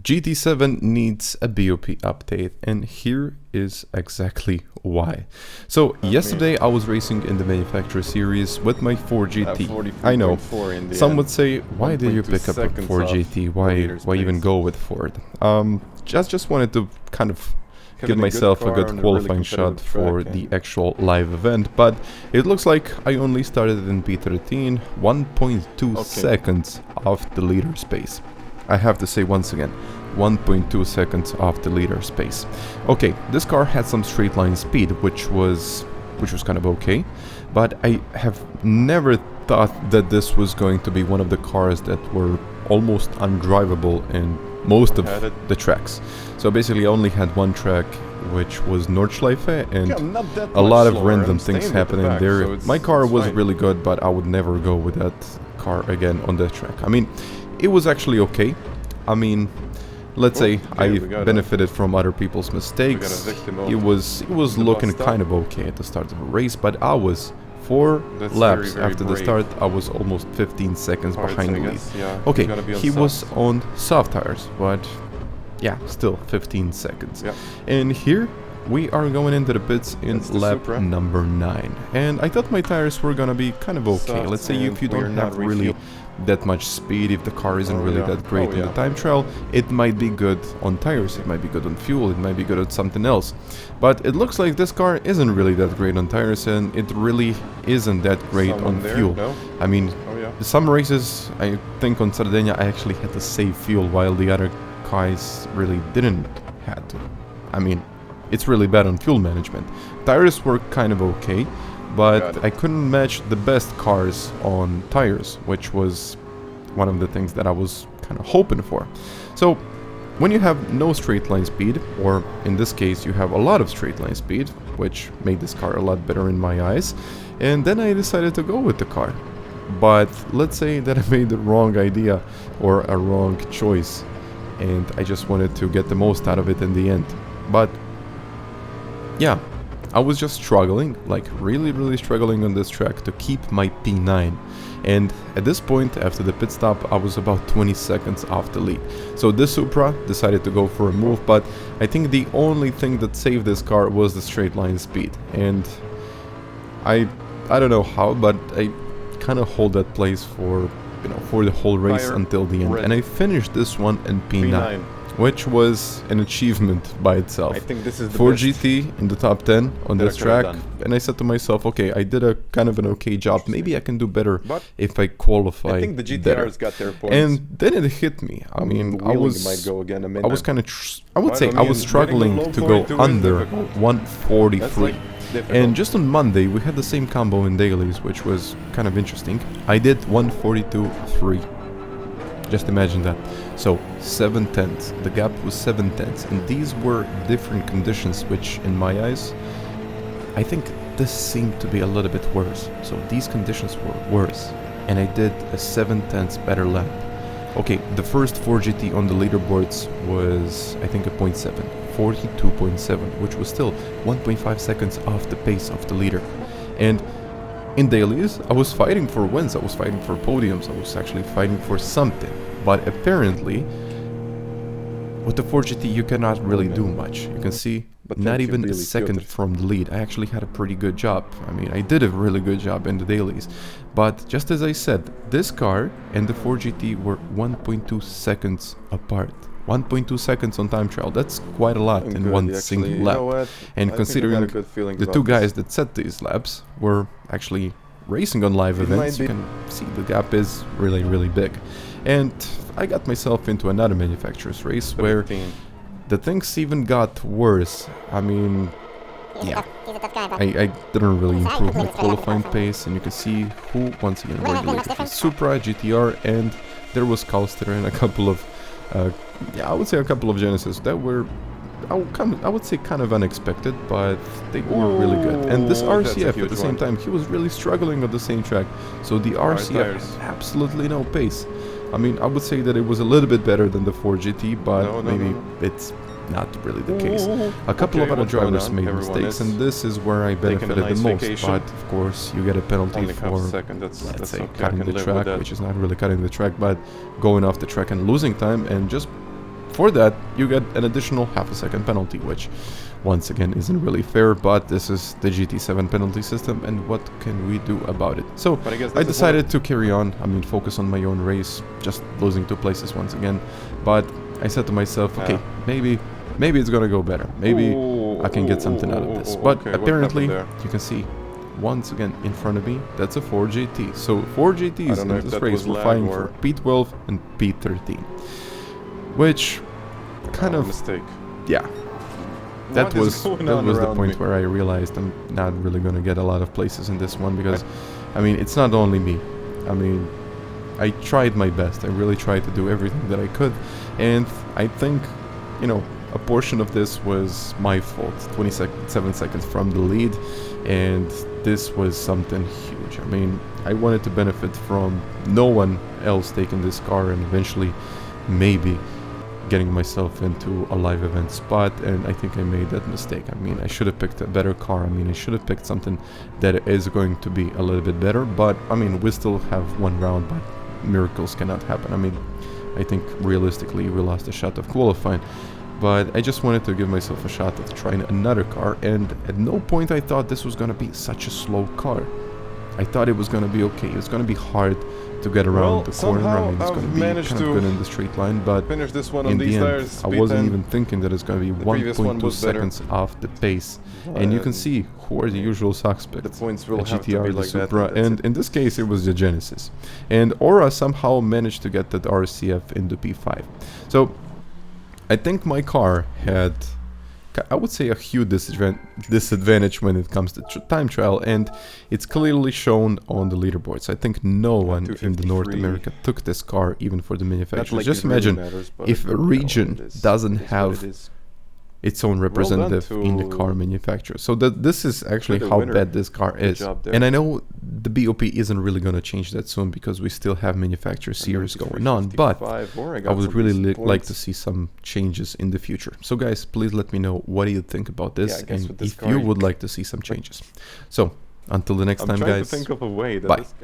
GT7 needs a BoP update, and here is exactly why. So yesterday I was racing in the manufacturer series with my 4GT. I know, some would say, why did you pick up a 4GT? Why even go with Ford? Just wanted to kind of give myself a good qualifying shot for the actual live event, but it looks like I only started in P13 1.2 seconds off the leader space. I have to say once again, 1.2 seconds off the leader space. Okay, this car had some straight line speed, which was kind of okay, but I have never thought that this was going to be one of the cars that were almost undrivable in most of the tracks. So basically I only had one track, which was Nordschleife, and a lot of random things happening there. My car was really good, but I would never go with that car again on that track. I mean, it was actually okay. I mean, let's say I benefited from other people's mistakes. It was looking kind of okay at the start of the race, but I was 4 laps after the start. I was almost 15 seconds behind the lead. Okay, he was on soft tires, but yeah, still 15 seconds. And here we are going into the pits in lap number 9, and I thought my tires were gonna be kind of okay. Let's say if you don't have really that much speed, if the car isn't really that great in the time trial, it might be good on tires, it might be good on fuel, it might be good at something else. But it looks like this car isn't really that great on tires, and it really isn't that great on fuel. I mean, some races, I think on Sardinia, I actually had to save fuel, while the other guys really didn't have to. I mean, it's really bad on fuel management. Tires were kind of okay, but I couldn't match the best cars on tires, which was one of the things that I was kind of hoping for. So when you have no straight line speed, or in this case you have a lot of straight line speed, which made this car a lot better in my eyes, and then I decided to go with the car. But let's say that I made the wrong idea or a wrong choice, and I just wanted to get the most out of it in the end. But yeah, I was just struggling, like really struggling on this track to keep my P9. And at this point, after the pit stop, I was about 20 seconds off the lead. So this Supra decided to go for a move, but I think the only thing that saved this car was the straight line speed. And I don't know how, but I kind of hold that place for, you know, for the whole race until the end. And I finished this one in P9. Which was an achievement by itself. I think this is the 4GT in the top 10 on this track, and I said to myself, okay, I did a kind of an okay job. Maybe I can do better if I qualify. I think the GTRs got their points. And then it hit me. I mean, I was kind of, I would say, I was struggling to go under 143. And just on Monday, we had the same combo in dailies, which was kind of interesting. I did 142.3. Just imagine that. So 7 tenths, the gap was 7 tenths, and these were different conditions, which in my eyes, I think this seemed to be a little bit worse. So these conditions were worse, and I did a 7 tenths better lap. Okay, the first 4GT on the leaderboards was, I think, a 0.7, 42.7, which was still 1.5 seconds off the pace of the leader. And in dailies, I was fighting for wins, I was fighting for podiums, I was actually fighting for something. But apparently, with the 4GT you cannot really do much. You can see, not even a second from the lead. I actually had a pretty good job. I mean, I did a really good job in the dailies. But just as I said, this car and the 4GT were 1.2 seconds apart. 1.2 seconds on time trial, that's quite a lot in one single lap. And considering the two guys that set these laps were actually racing on live events, you can see the gap is really big. And I got myself into another manufacturer's race where the things even got worse. I mean, yeah, I didn't really improve my qualifying pace, and you can see who once again were the Supra, GTR, and there was Calster and a couple of yeah, I would say a couple of Genesis that were, I would say, kind of unexpected, but they were really good. And this RCF at the same time, he was really struggling on the same track. So the RCF had absolutely no pace. I mean, I would say that it was a little bit better than the 4GT, but maybe it's not really the case. A couple of other drivers made mistakes, and this is where I benefited the most. But of course, you get a penalty for, let's say, cutting the track, which is not really cutting the track, but going off the track and losing time, and just for that, you get an additional half a second penalty, which once again isn't really fair, but this is the GT7 penalty system, and what can we do about it? So I decided to carry on, I mean focus on my own race, just losing 2 places once again, but I said to myself, okay, maybe it's gonna go better, maybe I can get something out of this, but apparently you can see once again in front of me, that's a 4 GT, so 4 GTs in this race were fighting for P12 and P13, which kind of mistake. Yeah, that was the point where I realized I'm not really gonna get a lot of places in this one, because I mean it's not only me. I mean I tried my best, I really tried to do everything that I could, and I think, you know, a portion of this was my fault. 27 seconds from the lead, and this was something huge. I mean, I wanted to benefit from no one else taking this car and eventually maybe getting myself into a live event spot, and I think I made that mistake. I mean, I should have picked a better car. I mean, I should have picked something that is going to be a little bit better, but I mean, we still have 1 round, but miracles cannot happen. I mean, I think realistically we lost a shot of qualifying, but I just wanted to give myself a shot at trying another car, and at no point I thought this was gonna be such a slow car. I thought it was gonna be okay. It was gonna be hard to get around the corner. I mean, it's gonna be kind of good in the straight line, but finish this one in the end, I wasn't even thinking that it's gonna be 1.2 seconds off the pace. And you can see who are the usual suspects. The points will the have GTR, to be the like Supra, that, and in this case it was the Genesis. And Aura somehow managed to get that RCF into P5. So I think my car had, I would say, a huge disadvantage when it comes to time trial, and it's clearly shown on the leaderboards. I think no one in the North America took this car, even for the manufacturers. Like just imagine if a region doesn't have its own representative in the car manufacturer. So this is actually how bad this car is. And I know the BoP isn't really going to change that soon, because we still have manufacturer series going on, but I would really like to see some changes in the future. So guys, please let me know what do you think about this, and if you would like to see some changes. So until the next time, guys, think of a way that bye. this